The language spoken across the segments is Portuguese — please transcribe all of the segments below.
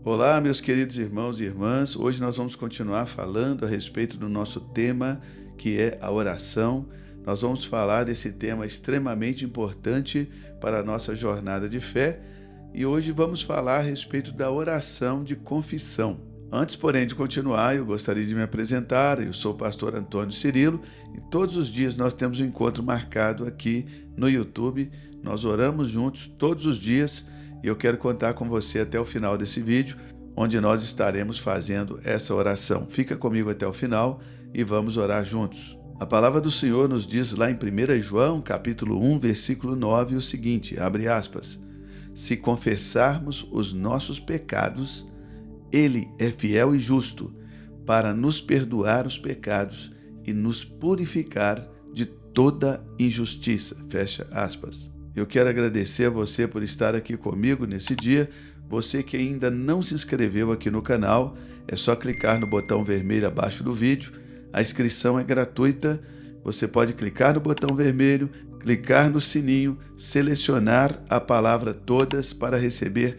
Olá, meus queridos irmãos e irmãs. Hoje nós vamos continuar falando a respeito do nosso tema, que é a oração. Nós vamos falar desse tema extremamente importante para a nossa jornada de fé e hoje vamos falar a respeito da oração de confissão. Antes, porém, de continuar, eu gostaria de me apresentar. Eu sou o pastor Antônio Cirilo e todos os dias nós temos um encontro marcado aqui no YouTube. Nós oramos juntos todos os dias e eu quero contar com você até o final desse vídeo, onde nós estaremos fazendo essa oração. Fica comigo até o final e vamos orar juntos. A palavra do Senhor nos diz lá em 1 João, capítulo 1, versículo 9, o seguinte, abre aspas, se confessarmos os nossos pecados, Ele é fiel e justo para nos perdoar os pecados e nos purificar de toda injustiça. Fecha aspas. Eu quero agradecer a você por estar aqui comigo nesse dia. Você que ainda não se inscreveu aqui no canal, é só clicar no botão vermelho abaixo do vídeo. A inscrição é gratuita. Você pode clicar no botão vermelho, clicar no sininho, selecionar a palavra todas para receber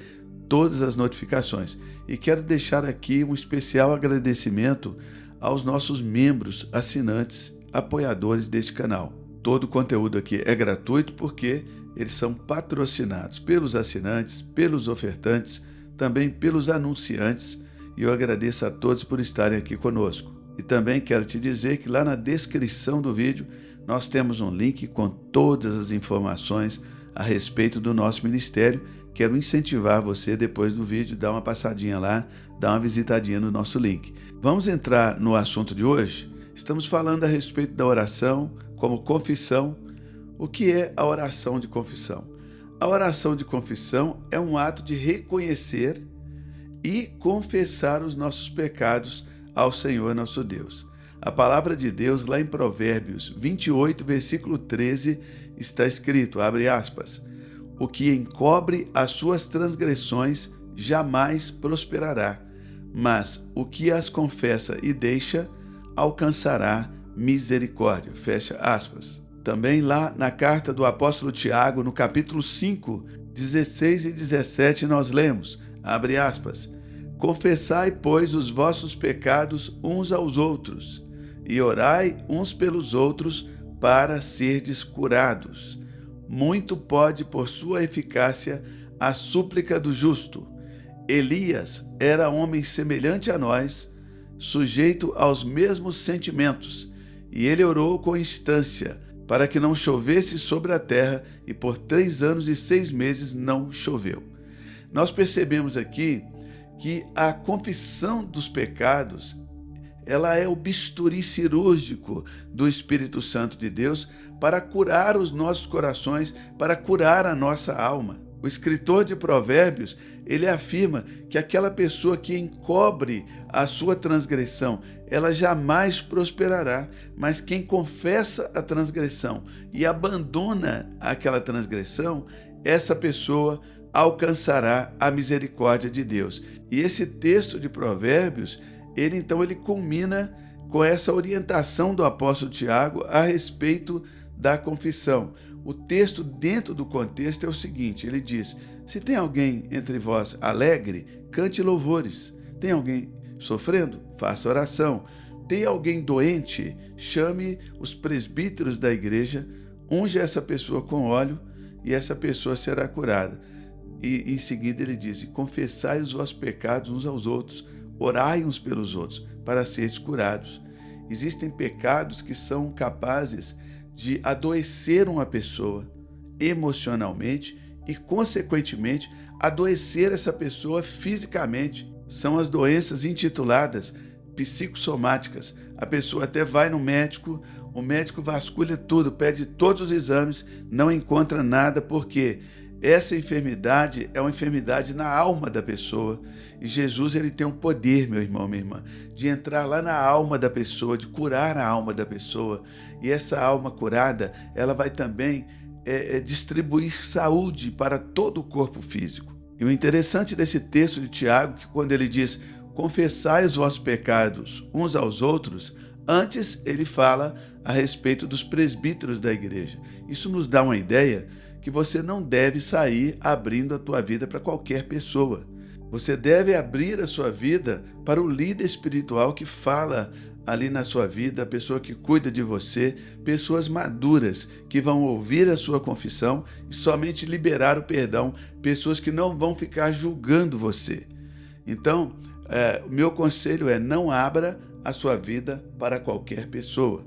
todas as notificações. E quero deixar aqui um especial agradecimento aos nossos membros, assinantes, apoiadores deste canal. Todo o conteúdo aqui é gratuito porque eles são patrocinados pelos assinantes, pelos ofertantes, também pelos anunciantes, e eu agradeço a todos por estarem aqui conosco. E também quero te dizer que lá na descrição do vídeo nós temos um link com todas as informações a respeito do nosso ministério. Quero incentivar você, depois do vídeo, dar uma passadinha lá, dar uma visitadinha no nosso link. Vamos entrar no assunto de hoje? Estamos falando a respeito da oração como confissão. O que é a oração de confissão? A oração de confissão é um ato de reconhecer e confessar os nossos pecados ao Senhor nosso Deus. A palavra de Deus, lá em Provérbios 28, versículo 13, está escrito, abre aspas, o que encobre as suas transgressões jamais prosperará, mas o que as confessa e deixa alcançará misericórdia. Fecha aspas. Também lá na carta do apóstolo Tiago, no capítulo 5, 16 e 17, nós lemos, abre aspas, confessai, pois, os vossos pecados uns aos outros, e orai uns pelos outros para serdes curados. Muito pode, por sua eficácia, a súplica do justo. Elias era homem semelhante a nós, sujeito aos mesmos sentimentos, e ele orou com instância, para que não chovesse sobre a terra, e por 3 anos e 6 meses não choveu. Nós percebemos aqui que a confissão dos pecados, ela é o bisturi cirúrgico do Espírito Santo de Deus para curar os nossos corações, para curar a nossa alma. O escritor de Provérbios, ele afirma que aquela pessoa que encobre a sua transgressão, ela jamais prosperará, mas quem confessa a transgressão e abandona aquela transgressão, essa pessoa alcançará a misericórdia de Deus. E esse texto de Provérbios, ele culmina com essa orientação do apóstolo Tiago a respeito da confissão. O texto, dentro do contexto, é o seguinte, ele diz, se tem alguém entre vós alegre, cante louvores. Tem alguém sofrendo? Faça oração. Tem alguém doente? Chame os presbíteros da igreja, unja essa pessoa com óleo e essa pessoa será curada. E em seguida ele diz, confessai os vossos pecados uns aos outros, orai uns pelos outros, para seres curados. Existem pecados que são capazes de adoecer uma pessoa emocionalmente e, consequentemente, adoecer essa pessoa fisicamente. São as doenças intituladas psicossomáticas. A pessoa até vai no médico, o médico vasculha tudo, pede todos os exames, não encontra nada, porque essa enfermidade é uma enfermidade na alma da pessoa. E Jesus, ele tem um poder, meu irmão, minha irmã, de entrar lá na alma da pessoa, de curar a alma da pessoa. E essa alma curada, ela vai também distribuir saúde para todo o corpo físico. E o interessante desse texto de Tiago, que quando ele diz, confessai os vossos pecados uns aos outros, antes ele fala a respeito dos presbíteros da igreja. Isso nos dá uma ideia que você não deve sair abrindo a tua vida para qualquer pessoa. Você deve abrir a sua vida para o líder espiritual que fala ali na sua vida, a pessoa que cuida de você, pessoas maduras que vão ouvir a sua confissão e somente liberar o perdão, pessoas que não vão ficar julgando você. Então, o meu conselho é: não abra a sua vida para qualquer pessoa.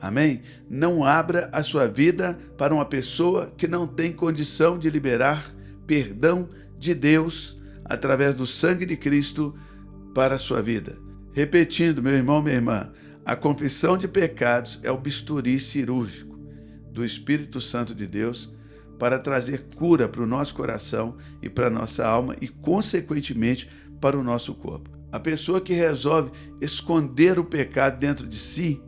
Amém? Não abra a sua vida para uma pessoa que não tem condição de liberar perdão de Deus através do sangue de Cristo para a sua vida. Repetindo, meu irmão, minha irmã, a confissão de pecados é o bisturi cirúrgico do Espírito Santo de Deus para trazer cura para o nosso coração e para a nossa alma e, consequentemente, para o nosso corpo. A pessoa que resolve esconder o pecado dentro de si,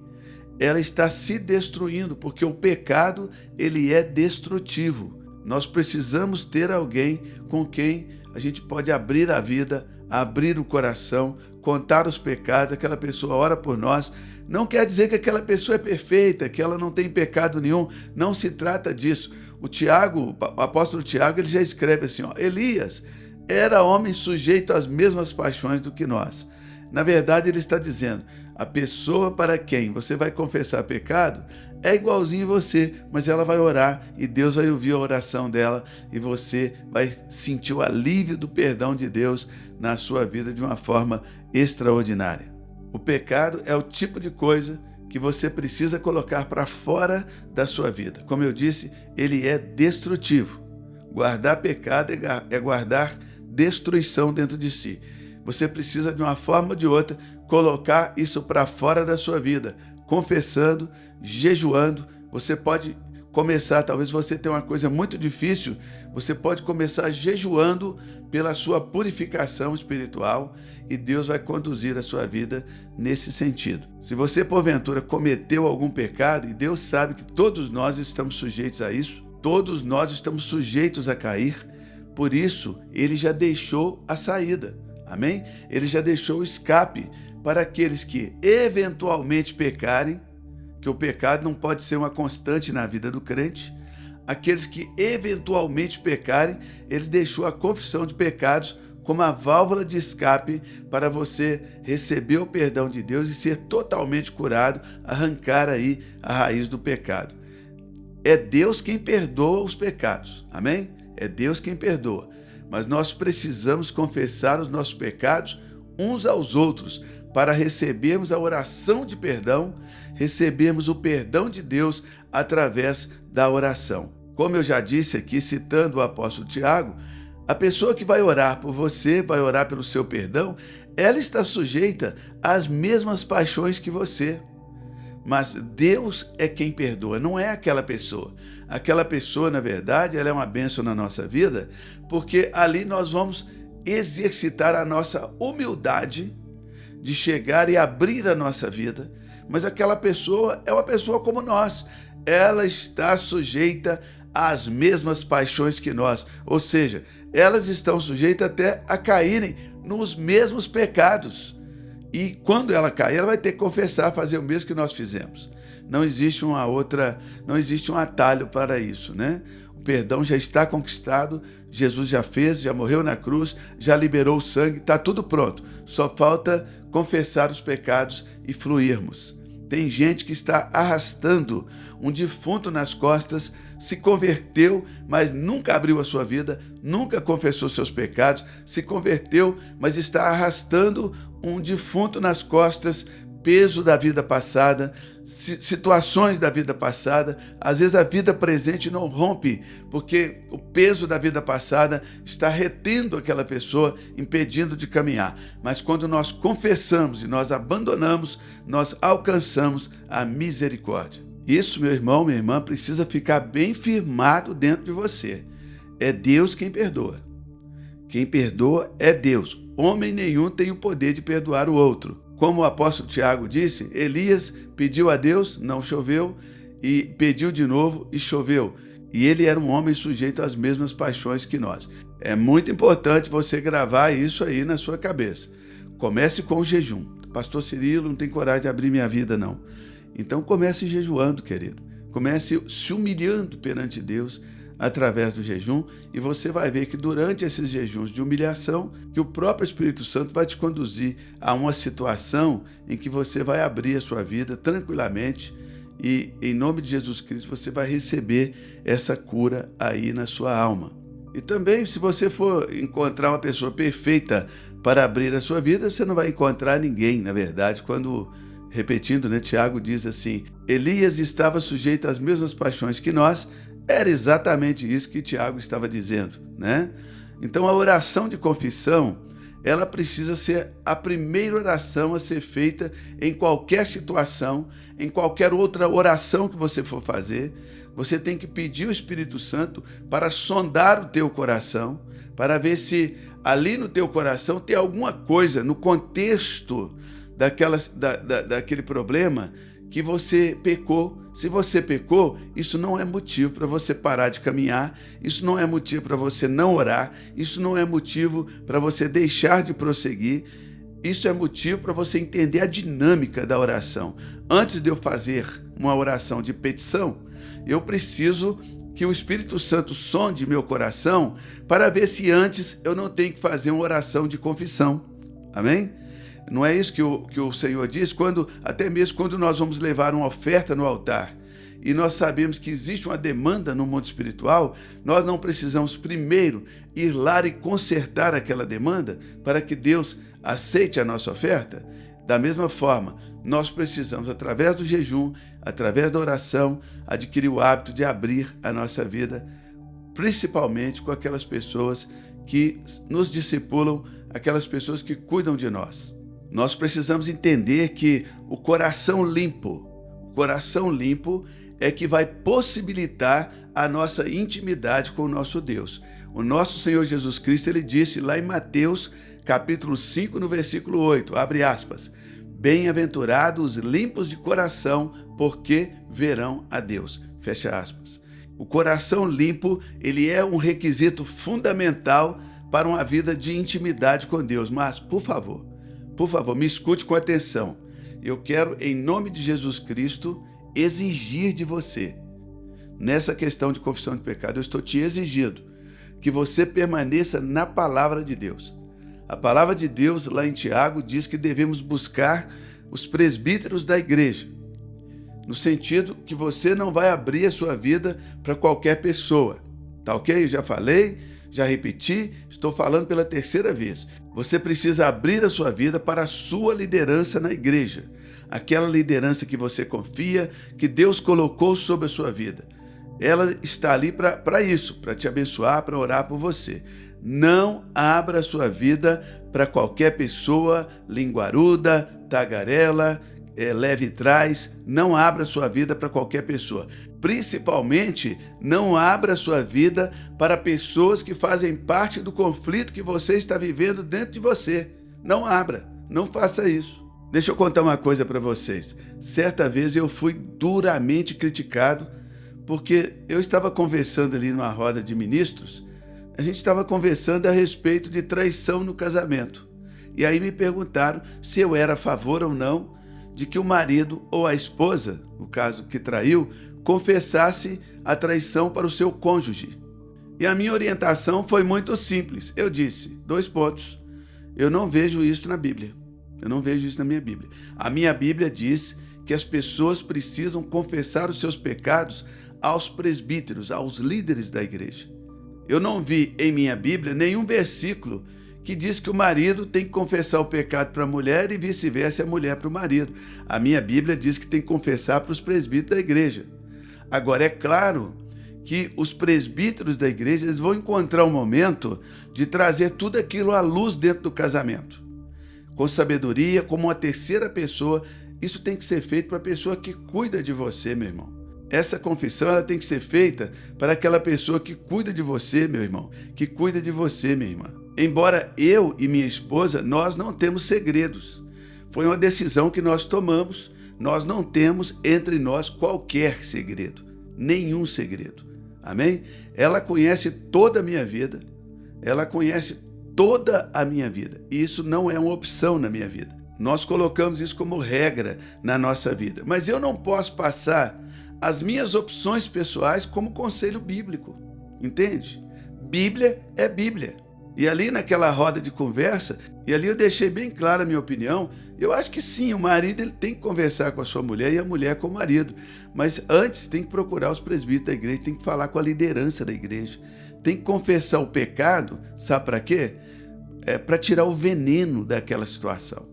ela está se destruindo, porque o pecado, ele é destrutivo. Nós precisamos ter alguém com quem a gente pode abrir a vida, abrir o coração, contar os pecados. Aquela pessoa ora por nós. Não quer dizer que aquela pessoa é perfeita, que ela não tem pecado nenhum. Não se trata disso. O apóstolo Tiago, ele já escreve assim, Elias era homem sujeito às mesmas paixões do que nós. Na verdade, ele está dizendo, a pessoa para quem você vai confessar pecado é igualzinho você, mas ela vai orar e Deus vai ouvir a oração dela e você vai sentir o alívio do perdão de Deus na sua vida de uma forma extraordinária. O pecado é o tipo de coisa que você precisa colocar para fora da sua vida. Como eu disse, ele é destrutivo. Guardar pecado é guardar destruição dentro de si. Você precisa, de uma forma ou de outra, colocar isso para fora da sua vida, confessando, jejuando. Você pode começar, talvez você tenha uma coisa muito difícil, você pode começar jejuando pela sua purificação espiritual e Deus vai conduzir a sua vida nesse sentido. Se você, porventura, cometeu algum pecado, e Deus sabe que todos nós estamos sujeitos a isso, todos nós estamos sujeitos a cair, por isso Ele já deixou a saída, amém? Ele já deixou o escape para aqueles que eventualmente pecarem, que o pecado não pode ser uma constante na vida do crente. Aqueles que eventualmente pecarem, ele deixou a confissão de pecados como a válvula de escape para você receber o perdão de Deus e ser totalmente curado, arrancar aí a raiz do pecado. É Deus quem perdoa os pecados, amém? É Deus quem perdoa, mas nós precisamos confessar os nossos pecados uns aos outros para recebermos a oração de perdão, recebermos o perdão de Deus através da oração. Como eu já disse aqui, citando o apóstolo Tiago, a pessoa que vai orar por você, vai orar pelo seu perdão, ela está sujeita às mesmas paixões que você. Mas Deus é quem perdoa, não é aquela pessoa. Aquela pessoa, na verdade, ela é uma bênção na nossa vida, porque ali nós vamos exercitar a nossa humildade de chegar e abrir a nossa vida. Mas aquela pessoa é uma pessoa como nós. Ela está sujeita às mesmas paixões que nós. Ou seja, elas estão sujeitas até a caírem nos mesmos pecados. E quando ela cair, ela vai ter que confessar, fazer o mesmo que nós fizemos. Não existe não existe um atalho para isso, né? O perdão já está conquistado, Jesus já fez, já morreu na cruz, já liberou o sangue, está tudo pronto. Só falta confessar os pecados e fluirmos. Tem gente que está arrastando um defunto nas costas, se converteu, mas nunca abriu a sua vida, nunca confessou seus pecados, se converteu, mas está arrastando um defunto nas costas, peso da vida passada, situações da vida passada. Às vezes a vida presente não rompe, porque o peso da vida passada está retendo aquela pessoa, impedindo de caminhar. Mas quando nós confessamos e nós abandonamos, nós alcançamos a misericórdia. Isso, meu irmão, minha irmã, precisa ficar bem firmado dentro de você. É Deus quem perdoa. Quem perdoa é Deus. Homem nenhum tem o poder de perdoar o outro. Como o apóstolo Tiago disse, Elias pediu a Deus, não choveu, e pediu de novo e choveu. E ele era um homem sujeito às mesmas paixões que nós. É muito importante você gravar isso aí na sua cabeça. Comece com o jejum. Pastor Cirilo, não tem coragem de abrir minha vida, não. Então comece jejuando, querido. Comece se humilhando perante Deus, através do jejum, e você vai ver que durante esses jejuns de humilhação, que o próprio Espírito Santo vai te conduzir a uma situação em que você vai abrir a sua vida tranquilamente e, em nome de Jesus Cristo, você vai receber essa cura aí na sua alma. E também, se você for encontrar uma pessoa perfeita para abrir a sua vida, você não vai encontrar ninguém, na verdade, quando, repetindo, Tiago diz assim, Elias estava sujeito às mesmas paixões que nós. Era exatamente isso que Tiago estava dizendo, Então, a oração de confissão, ela precisa ser a primeira oração a ser feita em qualquer situação, em qualquer outra oração que você for fazer. Você tem que pedir o Espírito Santo para sondar o teu coração, para ver se ali no teu coração tem alguma coisa no contexto daquele problema que você pecou. Se você pecou, isso não é motivo para você parar de caminhar, isso não é motivo para você não orar, isso não é motivo para você deixar de prosseguir, isso é motivo para você entender a dinâmica da oração. Antes de eu fazer uma oração de petição, eu preciso que o Espírito Santo sonde meu coração para ver se antes eu não tenho que fazer uma oração de confissão. Amém? Não é isso que o Senhor diz? Até mesmo quando nós vamos levar uma oferta no altar e nós sabemos que existe uma demanda no mundo espiritual, nós não precisamos primeiro ir lá e consertar aquela demanda para que Deus aceite a nossa oferta? Da mesma forma, nós precisamos, através do jejum, através da oração, adquirir o hábito de abrir a nossa vida, principalmente com aquelas pessoas que nos discipulam, aquelas pessoas que cuidam de nós. Nós precisamos entender que o coração limpo é que vai possibilitar a nossa intimidade com o nosso Deus. O nosso Senhor Jesus Cristo, ele disse lá em Mateus, capítulo 5, no versículo 8, abre aspas, bem-aventurados os limpos de coração, porque verão a Deus, fecha aspas. O coração limpo, ele é um requisito fundamental para uma vida de intimidade com Deus. Mas, por favor, me escute com atenção. Eu quero, em nome de Jesus Cristo, exigir de você, nessa questão de confissão de pecado, eu estou te exigindo que você permaneça na palavra de Deus. A palavra de Deus, lá em Tiago, diz que devemos buscar os presbíteros da igreja, no sentido que você não vai abrir a sua vida para qualquer pessoa. Tá ok? Eu já falei, já repeti, estou falando pela terceira vez. Você precisa abrir a sua vida para a sua liderança na igreja, aquela liderança que você confia, que Deus colocou sobre a sua vida. Ela está ali para isso, para te abençoar, para orar por você. Não abra a sua vida para qualquer pessoa linguaruda, tagarela, leve trás. Não abra a sua vida para qualquer pessoa. Principalmente, não abra a sua vida para pessoas que fazem parte do conflito que você está vivendo dentro de você. Não abra, não faça isso. Deixa eu contar uma coisa para vocês. Certa vez eu fui duramente criticado porque eu estava conversando ali numa roda de ministros. A gente estava conversando a respeito de traição no casamento. E aí me perguntaram se eu era a favor ou não de que o marido ou a esposa, no caso que traiu, confessasse a traição para o seu cônjuge. E a minha orientação foi muito simples. Eu disse, 2 pontos. Eu não vejo isso na Bíblia. Eu não vejo isso na minha Bíblia. A minha Bíblia diz que as pessoas precisam confessar os seus pecados aos presbíteros, aos líderes da igreja. Eu não vi em minha Bíblia nenhum versículo que diz que o marido tem que confessar o pecado para a mulher e vice-versa a mulher para o marido. A minha Bíblia diz que tem que confessar para os presbíteros da igreja. Agora, é claro que os presbíteros da igreja eles vão encontrar um momento de trazer tudo aquilo à luz dentro do casamento. Com sabedoria, como uma terceira pessoa. Isso tem que ser feito para a pessoa que cuida de você, meu irmão. Essa confissão ela tem que ser feita para aquela pessoa que cuida de você, meu irmão, que cuida de você, minha irmã. Embora eu e minha esposa, nós não temos segredos. Foi uma decisão que nós tomamos. Nós não temos entre nós qualquer segredo, nenhum segredo. Amém? Ela conhece toda a minha vida. Ela conhece toda a minha vida. E isso não é uma opção na minha vida. Nós colocamos isso como regra na nossa vida. Mas eu não posso passar as minhas opções pessoais como conselho bíblico. entende? Bíblia é Bíblia. E ali naquela roda de conversa, e ali eu deixei bem clara a minha opinião, eu acho que sim, o marido ele tem que conversar com a sua mulher e a mulher com o marido. Mas antes tem que procurar os presbíteros da igreja, tem que falar com a liderança da igreja. Tem que confessar o pecado, sabe para quê? Para tirar o veneno daquela situação.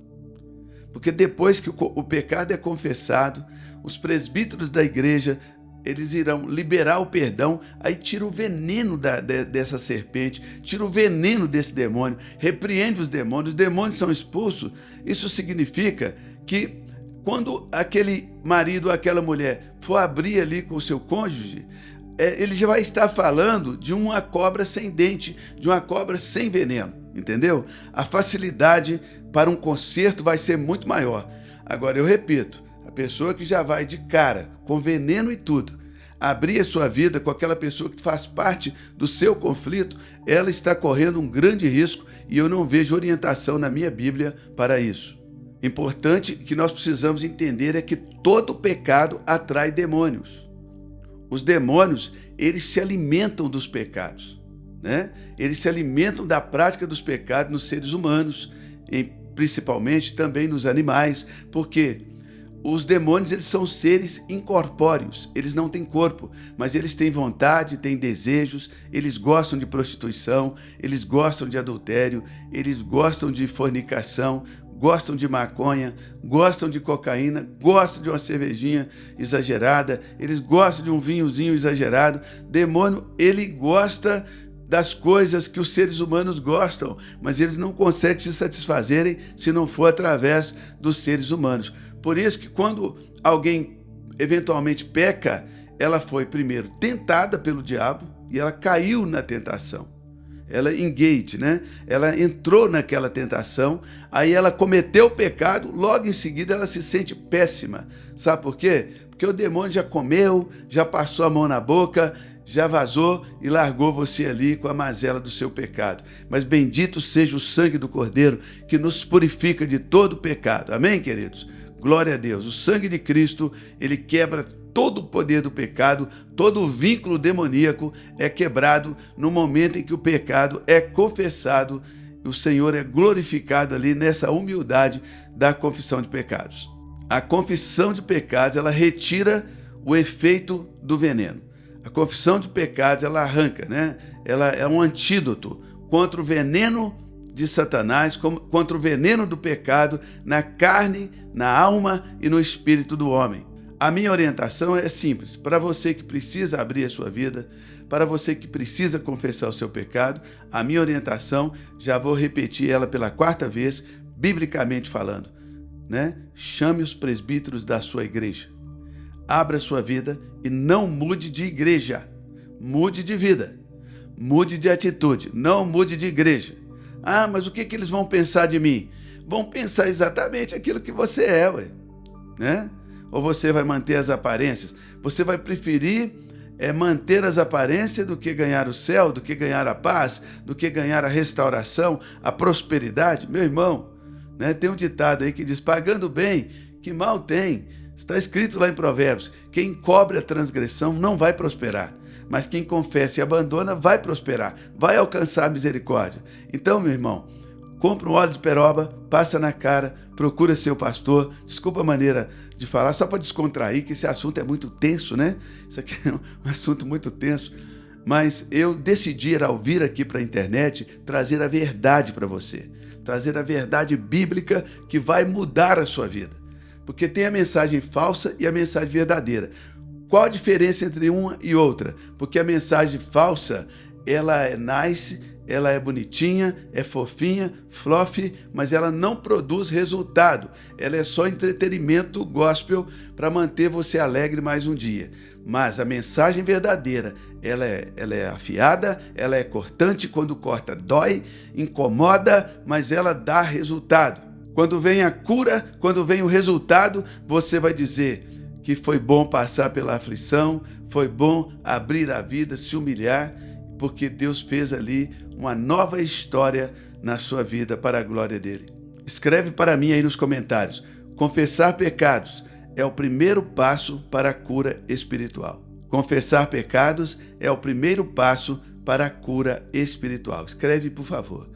Porque depois que o pecado é confessado, os presbíteros da igreja, eles irão liberar o perdão, aí tira o veneno dessa serpente, tira o veneno desse demônio, repreende os demônios são expulsos. Isso significa que quando aquele marido ou aquela mulher for abrir ali com o seu cônjuge, ele já vai estar falando de uma cobra sem dente, de uma cobra sem veneno, entendeu? A facilidade para um conserto vai ser muito maior. Agora, eu repito, a pessoa que já vai de cara, com veneno e tudo, abrir a sua vida com aquela pessoa que faz parte do seu conflito, ela está correndo um grande risco e eu não vejo orientação na minha Bíblia para isso. Importante que nós precisamos entender é que todo pecado atrai demônios. Os demônios, eles se alimentam dos pecados, né? Eles se alimentam da prática dos pecados nos seres humanos, principalmente também nos animais, porque os demônios eles são seres incorpóreos, eles não têm corpo, mas eles têm vontade, têm desejos, eles gostam de prostituição, eles gostam de adultério, eles gostam de fornicação, gostam de maconha, gostam de cocaína, gostam de uma cervejinha exagerada, eles gostam de um vinhozinho exagerado. Demônio, ele gosta das coisas que os seres humanos gostam, mas eles não conseguem se satisfazerem se não for através dos seres humanos. Por isso que quando alguém eventualmente peca, ela foi primeiro tentada pelo diabo e ela caiu na tentação. Ela engage, né? Ela entrou naquela tentação, aí ela cometeu o pecado, logo em seguida ela se sente péssima. Sabe por quê? Porque o demônio já comeu, já passou a mão na boca, já vazou e largou você ali com a mazela do seu pecado. Mas bendito seja o sangue do Cordeiro que nos purifica de todo pecado. Amém, queridos? Glória a Deus. O sangue de Cristo, ele quebra todo o poder do pecado, todo o vínculo demoníaco é quebrado no momento em que o pecado é confessado. O Senhor é glorificado ali nessa humildade da confissão de pecados. A confissão de pecados, ela retira o efeito do veneno. A confissão de pecados, ela arranca, né? Ela é um antídoto contra o veneno de Satanás, contra o veneno do pecado na carne, na alma e no espírito do homem. A minha orientação é simples. Para você que precisa abrir a sua vida, para você que precisa confessar o seu pecado, a minha orientação, já vou repetir ela pela 4ª vez, biblicamente falando, né? Chame os presbíteros da sua igreja. Abra a sua vida e não mude de igreja. Mude de vida. Mude de atitude. Não mude de igreja. Ah, mas o que eles vão pensar de mim? Vão pensar exatamente aquilo que você é, ué, né? Ou você vai manter as aparências? Você vai preferir manter as aparências do que ganhar o céu, do que ganhar a paz, do que ganhar a restauração, a prosperidade? Meu irmão, né? Tem um ditado aí que diz, pagando bem, que mal tem. Está escrito lá em Provérbios, quem cobre a transgressão não vai prosperar, mas quem confessa e abandona vai prosperar, vai alcançar a misericórdia. Então, meu irmão, compra um óleo de peroba, passa na cara, procura seu pastor. Desculpa a maneira de falar, só para descontrair, que esse assunto é muito tenso, né? Isso aqui é um assunto muito tenso. Mas eu decidi, ao vir aqui para a internet, trazer a verdade para você. Trazer a verdade bíblica que vai mudar a sua vida. Porque tem a mensagem falsa e a mensagem verdadeira. Qual a diferença entre uma e outra? Porque a mensagem falsa, ela é nice, ela é bonitinha, é fofinha, fluffy, mas ela não produz resultado. Ela é só entretenimento gospel para manter você alegre mais um dia. Mas a mensagem verdadeira, ela é afiada, ela é cortante, quando corta dói, incomoda, mas ela dá resultado. Quando vem a cura, quando vem o resultado, você vai dizer que foi bom passar pela aflição, foi bom abrir a vida, se humilhar, porque Deus fez ali uma nova história na sua vida para a glória dele. Escreve para mim aí nos comentários. Confessar pecados é o primeiro passo para a cura espiritual. Confessar pecados é o primeiro passo para a cura espiritual. Escreve, por favor.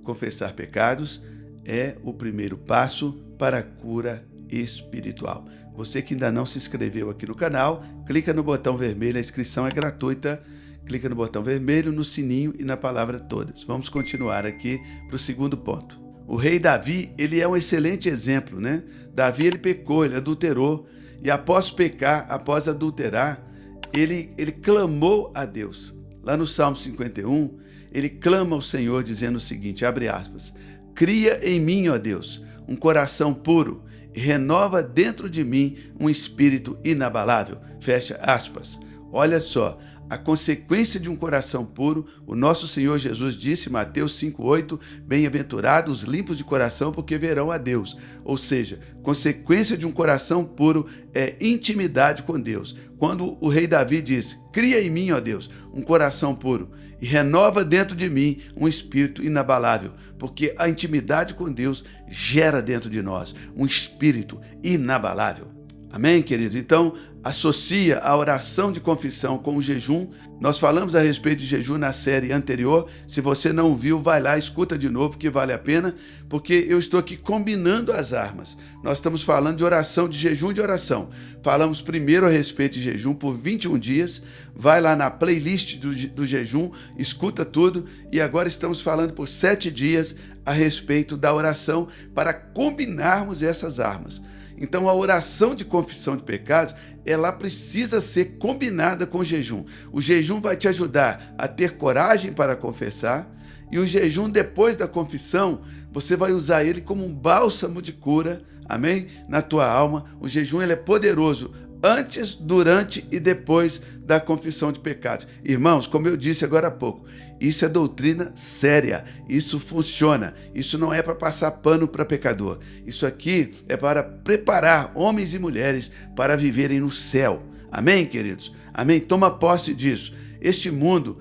Confessar pecados é o primeiro passo para a cura espiritual. Você que ainda não se inscreveu aqui no canal, clica no botão vermelho, a inscrição é gratuita. Clica no botão vermelho, no sininho e na palavra todas. Vamos continuar aqui para o segundo ponto. O rei Davi, ele é um excelente exemplo, né? Davi, ele pecou, ele adulterou. E após pecar, após adulterar, ele clamou a Deus. Lá no Salmo 51, ele clama ao Senhor dizendo o seguinte, abre aspas, cria em mim, ó Deus, um coração puro e renova dentro de mim um espírito inabalável. Fecha aspas. Olha só, a consequência de um coração puro, o nosso Senhor Jesus disse, Mateus 5,8, bem-aventurados os limpos de coração, porque verão a Deus. Ou seja, consequência de um coração puro é intimidade com Deus. Quando o rei Davi diz, cria em mim, ó Deus, um coração puro e renova dentro de mim um espírito inabalável, porque a intimidade com Deus gera dentro de nós um espírito inabalável. Amém, querido? Então, associa a oração de confissão com o jejum. Nós falamos a respeito de jejum na série anterior. Se você não viu, vai lá, escuta de novo, que vale a pena, porque eu estou aqui combinando as armas. Nós estamos falando de oração, de jejum e de oração. Falamos primeiro a respeito de jejum por 21 dias. Vai lá na playlist do jejum, escuta tudo. E agora estamos falando por 7 dias a respeito da oração para combinarmos essas armas. Então, a oração de confissão de pecados, ela precisa ser combinada com o jejum. O jejum vai te ajudar a ter coragem para confessar, e o jejum, depois da confissão, você vai usar ele como um bálsamo de cura, amém? Na tua alma. O jejum, ele é poderoso antes, durante e depois da confissão de pecados. Irmãos, como eu disse agora há pouco, isso é doutrina séria, isso funciona, isso não é para passar pano para pecador. Isso aqui é para preparar homens e mulheres para viverem no céu. Amém, queridos? Amém? Toma posse disso. Esse mundo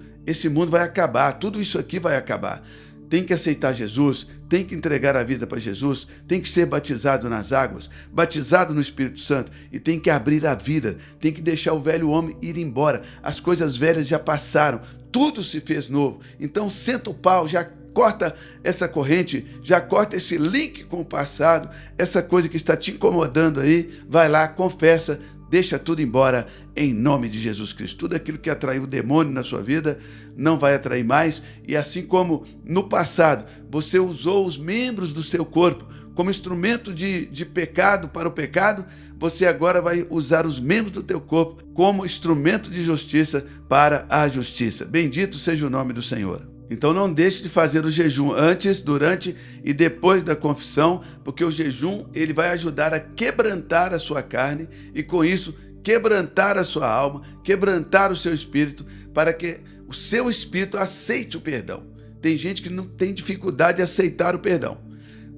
vai acabar, tudo isso aqui vai acabar. Tem que aceitar Jesus, tem que entregar a vida para Jesus, tem que ser batizado nas águas, batizado no Espírito Santo e tem que abrir a vida, tem que deixar o velho homem ir embora. As coisas velhas já passaram, tudo se fez novo. Então senta o pau, já corta essa corrente, já corta esse link com o passado, essa coisa que está te incomodando aí, vai lá, confessa, deixa tudo embora em nome de Jesus Cristo. Tudo aquilo que atraiu o demônio na sua vida não vai atrair mais. E assim como no passado você usou os membros do seu corpo como instrumento de pecado para o pecado, você agora vai usar os membros do teu corpo como instrumento de justiça para a justiça. Bendito seja o nome do Senhor. Então não deixe de fazer o jejum antes, durante e depois da confissão, porque o jejum ele vai ajudar a quebrantar a sua carne e com isso quebrantar a sua alma, quebrantar o seu espírito, para que o seu espírito aceite o perdão. Tem gente que não tem dificuldade de aceitar o perdão.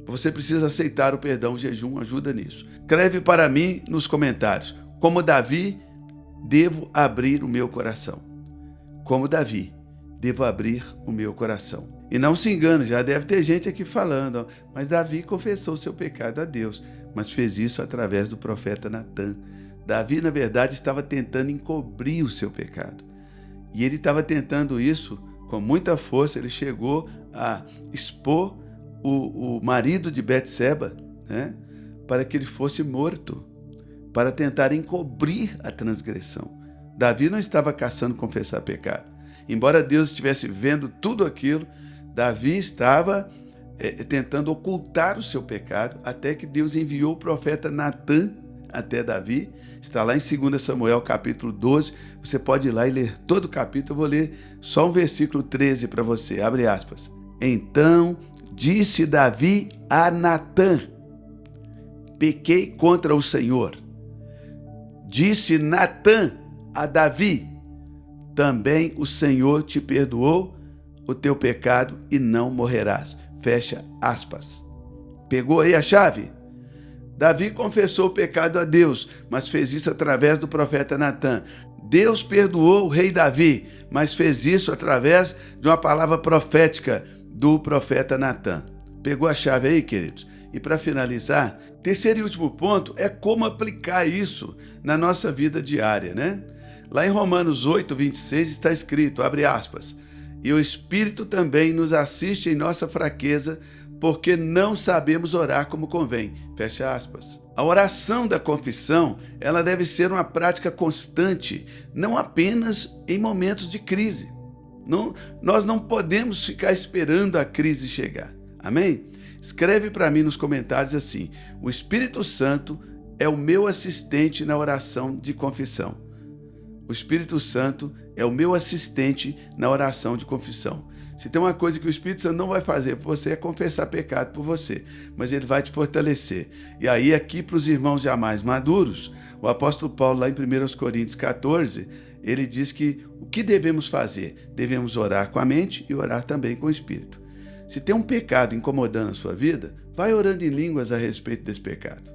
Você precisa aceitar o perdão, o jejum ajuda nisso. Escreve para mim nos comentários, como Davi, devo abrir o meu coração. Como Davi, devo abrir o meu coração. E não se engane, já deve ter gente aqui falando, mas Davi confessou seu pecado a Deus, mas fez isso através do profeta Natan. Davi, na verdade, estava tentando encobrir o seu pecado. E ele estava tentando isso com muita força. Ele chegou a expor o marido de Betseba, né, para que ele fosse morto, para tentar encobrir a transgressão. Davi não estava caçando confessar pecado. Embora Deus estivesse vendo tudo aquilo, Davi estava tentando ocultar o seu pecado, até que Deus enviou o profeta Natan até Davi. Está lá em 2 Samuel, capítulo 12. Você pode ir lá e ler todo o capítulo. Eu vou ler só um versículo 13 para você. Abre aspas. Então disse Davi a Natan: pequei contra o Senhor. Disse Natan a Davi: também o Senhor te perdoou o teu pecado e não morrerás. Fecha aspas. Pegou aí a chave? Davi confessou o pecado a Deus, mas fez isso através do profeta Natan. Deus perdoou o rei Davi, mas fez isso através de uma palavra profética do profeta Natan. Pegou a chave aí, queridos? E para finalizar, terceiro e último ponto é como aplicar isso na nossa vida diária, né? Lá em Romanos 8, 26 está escrito, abre aspas, e o Espírito também nos assiste em nossa fraqueza, porque não sabemos orar como convém. Fecha aspas. A oração da confissão, ela deve ser uma prática constante, não apenas em momentos de crise. Nós não podemos ficar esperando a crise chegar. Amém? Escreve para mim nos comentários assim, o Espírito Santo é o meu assistente na oração de confissão. O Espírito Santo é o meu assistente na oração de confissão. Se tem uma coisa que o Espírito Santo não vai fazer por você é confessar pecado por você, mas ele vai te fortalecer. E aí aqui para os irmãos já mais maduros, o apóstolo Paulo lá em 1 Coríntios 14, ele diz que o que devemos fazer? Devemos orar com a mente e orar também com o Espírito. Se tem um pecado incomodando a sua vida, vai orando em línguas a respeito desse pecado.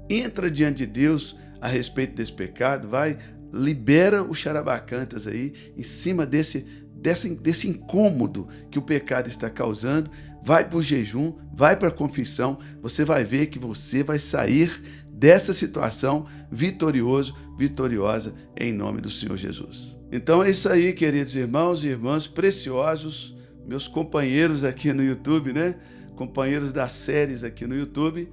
Entra diante de Deus a respeito desse pecado, libera o xarabacantas aí em cima desse incômodo que o pecado está causando, vai para o jejum, vai para a confissão, você vai ver que você vai sair dessa situação vitoriosa em nome do Senhor Jesus. Então é isso aí, queridos irmãos e irmãs preciosos, meus companheiros aqui no YouTube, né? Companheiros das séries aqui no YouTube.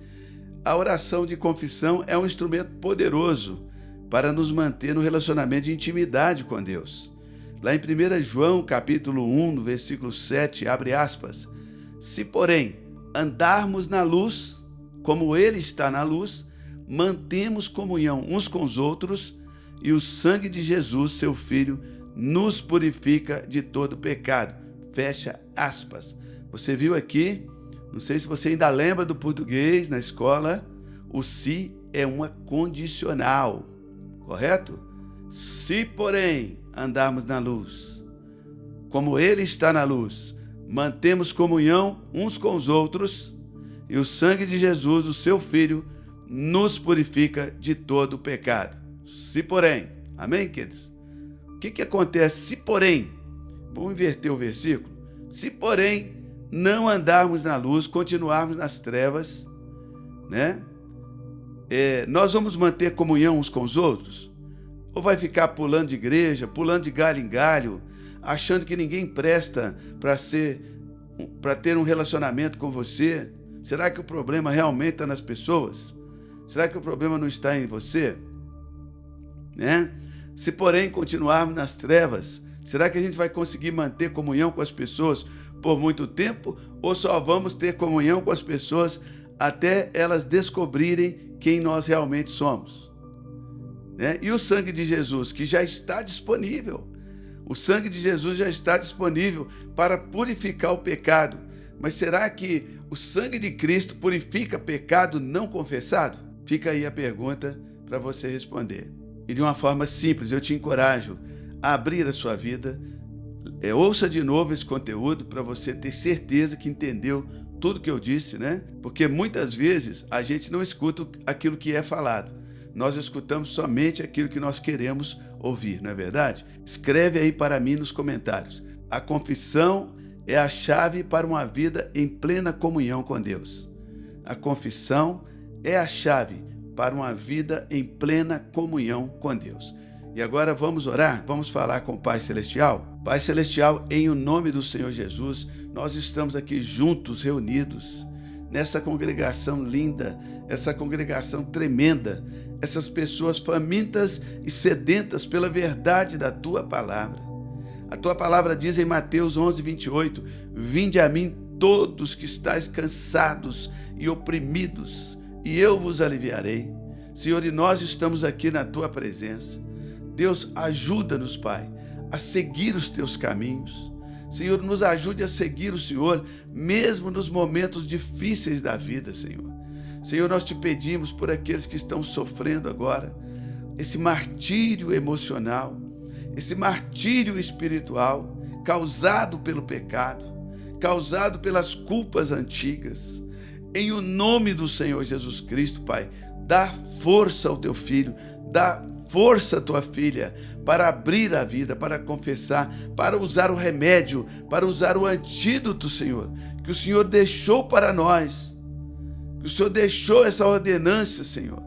A oração de confissão é um instrumento poderoso para nos manter no relacionamento de intimidade com Deus. Lá em 1 João, capítulo 1, no versículo 7, abre aspas, se, porém, andarmos na luz, como Ele está na luz, mantemos comunhão uns com os outros, e o sangue de Jesus, seu Filho, nos purifica de todo pecado. Fecha aspas. Você viu aqui, não sei se você ainda lembra do português na escola, o se é uma condicional, correto? Se, porém, andarmos na luz, como Ele está na luz, mantemos comunhão uns com os outros, e o sangue de Jesus, o seu Filho, nos purifica de todo o pecado. Se porém, amém, queridos? O que acontece se porém? Vamos inverter o versículo. Se porém não andarmos na luz, continuarmos nas trevas, né? Nós vamos manter comunhão uns com os outros? Ou vai ficar pulando de igreja, pulando de galho em galho, achando que ninguém presta para ter um relacionamento com você? Será que o problema realmente está nas pessoas? Será que o problema não está em você? Né? Se, porém, continuarmos nas trevas, será que a gente vai conseguir manter comunhão com as pessoas por muito tempo? Ou só vamos ter comunhão com as pessoas até elas descobrirem quem nós realmente somos? Né? E o sangue de Jesus, que já está disponível. O sangue de Jesus já está disponível para purificar o pecado. Mas será que o sangue de Cristo purifica pecado não confessado? Fica aí a pergunta para você responder. E de uma forma simples, eu te encorajo a abrir a sua vida. Ouça de novo esse conteúdo para você ter certeza que entendeu tudo que eu disse, né? Porque muitas vezes a gente não escuta aquilo que é falado. Nós escutamos somente aquilo que nós queremos ouvir, não é verdade? Escreve aí para mim nos comentários. A confissão é a chave para uma vida em plena comunhão com Deus. A confissão é a chave para uma vida em plena comunhão com Deus. E agora vamos orar? Vamos falar com o Pai Celestial? Pai Celestial, em o nome do Senhor Jesus, nós estamos aqui juntos, reunidos, nessa congregação linda, essa congregação tremenda, essas pessoas famintas e sedentas pela verdade da Tua palavra. A Tua palavra diz em Mateus 11, 28, vinde a mim todos que estáis cansados e oprimidos, e eu vos aliviarei. Senhor, e nós estamos aqui na Tua presença. Deus, ajuda-nos, Pai, a seguir os Teus caminhos. Senhor, nos ajude a seguir o Senhor, mesmo nos momentos difíceis da vida, Senhor. Senhor, nós te pedimos por aqueles que estão sofrendo agora, esse martírio emocional, esse martírio espiritual, causado pelo pecado, causado pelas culpas antigas. Em o nome do Senhor Jesus Cristo, Pai, dá força ao teu filho, dá força à tua filha para abrir a vida, para confessar, para usar o remédio, para usar o antídoto, Senhor, que o Senhor deixou para nós, que o Senhor deixou essa ordenança, Senhor.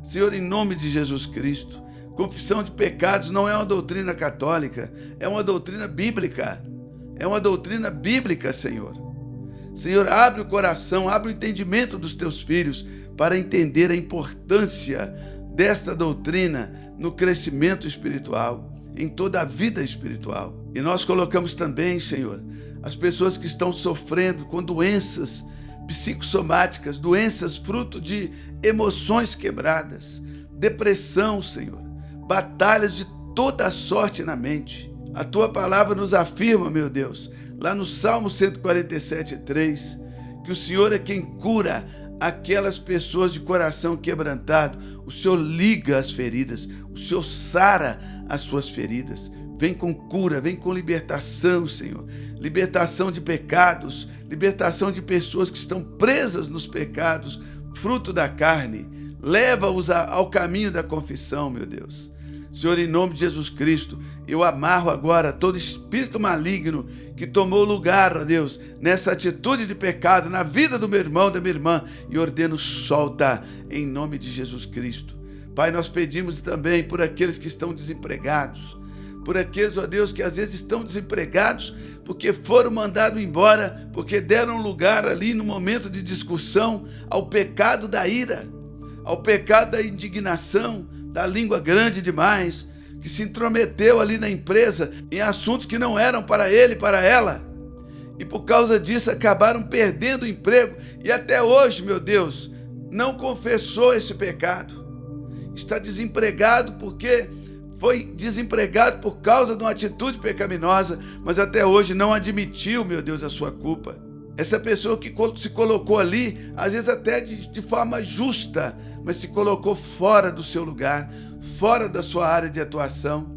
Senhor, em nome de Jesus Cristo, Confissão de pecados não é uma doutrina católica, é uma doutrina bíblica. É uma doutrina bíblica, Senhor. Senhor, abre o coração, abre o entendimento dos teus filhos para entender a importância desta doutrina no crescimento espiritual, em toda a vida espiritual. E nós colocamos também, Senhor, as pessoas que estão sofrendo com doenças psicossomáticas, doenças fruto de emoções quebradas, depressão, Senhor, batalhas de toda a sorte na mente. A tua palavra nos afirma, meu Deus, lá no Salmo 147:3, que o Senhor é quem cura aquelas pessoas de coração quebrantado. O Senhor liga as feridas, o Senhor sara as suas feridas. Vem com cura, vem com libertação, Senhor. Libertação de pecados, libertação de pessoas que estão presas nos pecados, fruto da carne. Leva-os ao caminho da confissão, meu Deus. Senhor, em nome de Jesus Cristo, eu amarro agora todo espírito maligno que tomou lugar, ó Deus, nessa atitude de pecado na vida do meu irmão, da minha irmã, e ordeno solta em nome de Jesus Cristo. Pai, nós pedimos também por aqueles que estão desempregados, por aqueles, ó Deus, que às vezes estão desempregados porque foram mandados embora, porque deram lugar ali no momento de discussão ao pecado da ira, ao pecado da indignação, da língua grande demais, que se intrometeu ali na empresa em assuntos que não eram para ele e para ela. E por causa disso acabaram perdendo o emprego e até hoje, meu Deus, não confessou esse pecado. Está desempregado porque foi desempregado por causa de uma atitude pecaminosa, mas até hoje não admitiu, meu Deus, a sua culpa. Essa pessoa que se colocou ali, às vezes até de forma justa, mas se colocou fora do seu lugar, fora da sua área de atuação.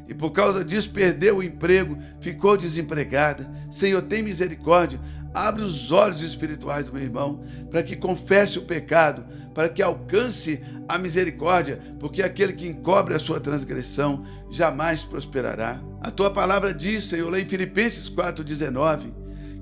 E por causa disso perdeu o emprego, ficou desempregada. Senhor, tem misericórdia, abre os olhos espirituais do meu irmão, para que confesse o pecado, para que alcance a misericórdia, porque aquele que encobre a sua transgressão jamais prosperará. A tua palavra diz, Senhor, lá em Filipenses 4:19,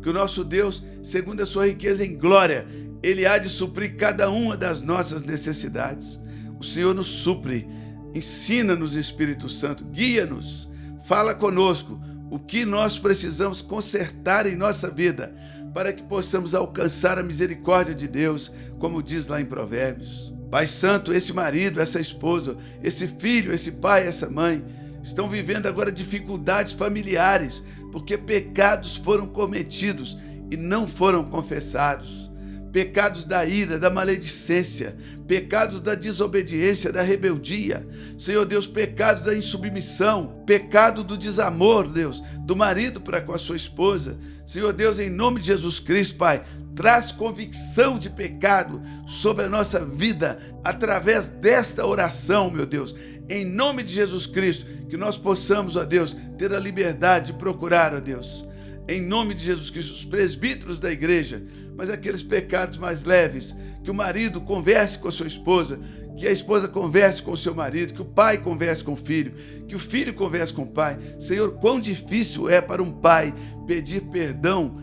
que o nosso Deus, segundo a sua riqueza em glória, Ele há de suprir cada uma das nossas necessidades. O Senhor nos supre, ensina-nos, Espírito Santo, guia-nos, fala conosco o que nós precisamos consertar em nossa vida, para que possamos alcançar a misericórdia de Deus, como diz lá em Provérbios. Pai Santo, esse marido, essa esposa, esse filho, esse pai, essa mãe, estão vivendo agora dificuldades familiares, porque pecados foram cometidos e não foram confessados. Pecados da ira, da maledicência, pecados da desobediência, da rebeldia. Senhor Deus, pecados da insubmissão, pecado do desamor, Deus, do marido para com a sua esposa. Senhor Deus, em nome de Jesus Cristo, Pai, traz convicção de pecado sobre a nossa vida através desta oração, meu Deus. Em nome de Jesus Cristo, que nós possamos, ó Deus, ter a liberdade de procurar, ó Deus, em nome de Jesus Cristo, os presbíteros da igreja, mas aqueles pecados mais leves, que o marido converse com a sua esposa, que a esposa converse com o seu marido, que o pai converse com o filho, que o filho converse com o pai. Senhor, quão difícil é para um pai pedir perdão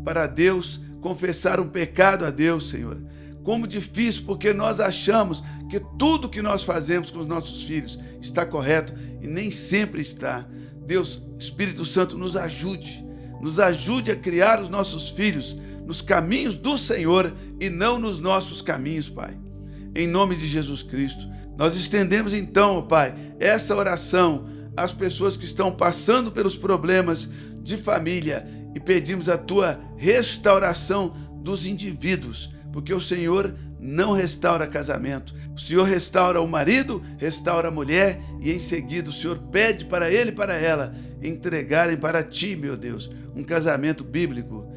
para Deus, confessar um pecado a Deus, Senhor. Como difícil, porque nós achamos que tudo que nós fazemos com os nossos filhos está correto e nem sempre está. Deus, Espírito Santo, nos ajude a criar os nossos filhos nos caminhos do Senhor e não nos nossos caminhos, Pai. Em nome de Jesus Cristo, nós estendemos então, Pai, essa oração às pessoas que estão passando pelos problemas de família e pedimos a Tua restauração dos indivíduos, porque o Senhor não restaura casamento. O Senhor restaura o marido, restaura a mulher e em seguida o Senhor pede para ele e para ela entregarem para Ti, meu Deus, um casamento bíblico.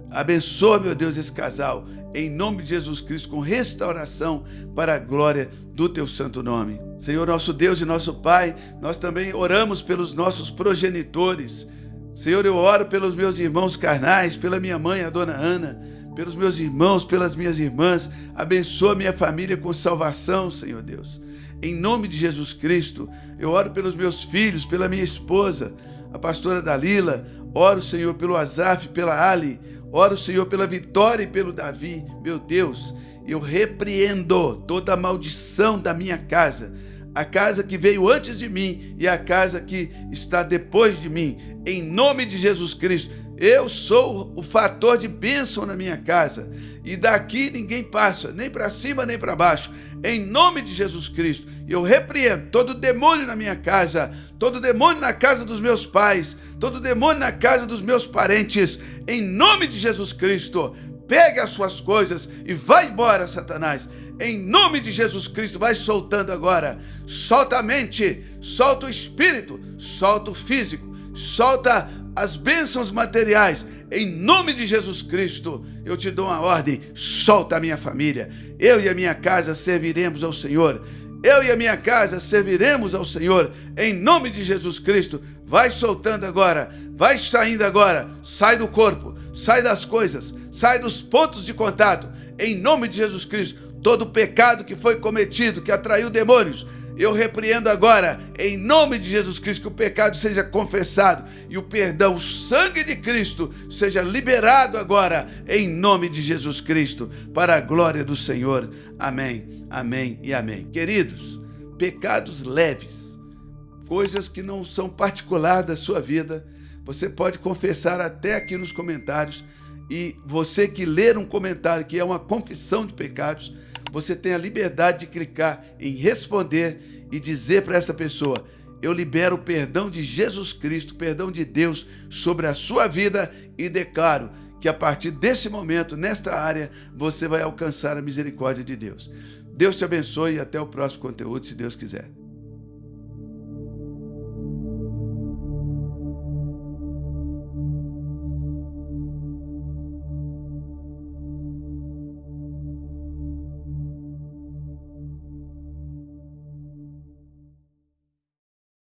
Abençoa, meu Deus, esse casal, em nome de Jesus Cristo, com restauração para a glória do Teu santo nome. Senhor, nosso Deus e nosso Pai, nós também oramos pelos nossos progenitores. Senhor, eu oro pelos meus irmãos carnais, pela minha mãe, a dona Ana, pelos meus irmãos, pelas minhas irmãs. Abençoa minha família com salvação, Senhor Deus. Em nome de Jesus Cristo, eu oro pelos meus filhos, pela minha esposa, a pastora Dalila. Oro, Senhor, pelo Azaf, pela Ali. Oro, Senhor, pela Vitória e pelo Davi. Meu Deus, eu repreendo toda a maldição da minha casa, a casa que veio antes de mim e a casa que está depois de mim. Em nome de Jesus Cristo, eu sou o fator de bênção na minha casa. E daqui ninguém passa, nem para cima nem para baixo. Em nome de Jesus Cristo, eu repreendo todo demônio na minha casa, todo demônio na casa dos meus pais, todo demônio na casa dos meus parentes. Em nome de Jesus Cristo, pegue as suas coisas e vai embora, Satanás. Em nome de Jesus Cristo, vai soltando agora. Solta a mente, solta o espírito, solta o físico, solta as bênçãos materiais. Em nome de Jesus Cristo, eu te dou uma ordem. Solta a minha família. Eu e a minha casa serviremos ao Senhor. Eu e a minha casa serviremos ao Senhor. Em nome de Jesus Cristo, vai soltando agora. Vai saindo agora. Sai do corpo, sai das coisas, sai dos pontos de contato. Em nome de Jesus Cristo, todo pecado que foi cometido, que atraiu demônios, eu repreendo agora, em nome de Jesus Cristo, que o pecado seja confessado e o perdão, o sangue de Cristo, seja liberado agora, em nome de Jesus Cristo, para a glória do Senhor. Amém, amém e amém. Queridos, pecados leves, coisas que não são particulares da sua vida, você pode confessar até aqui nos comentários. E você que ler um comentário que é uma confissão de pecados, você tem a liberdade de clicar em responder e dizer para essa pessoa: eu libero o perdão de Jesus Cristo, perdão de Deus sobre a sua vida, e declaro que a partir desse momento, nesta área, você vai alcançar a misericórdia de Deus. Deus te abençoe e até o próximo conteúdo, se Deus quiser.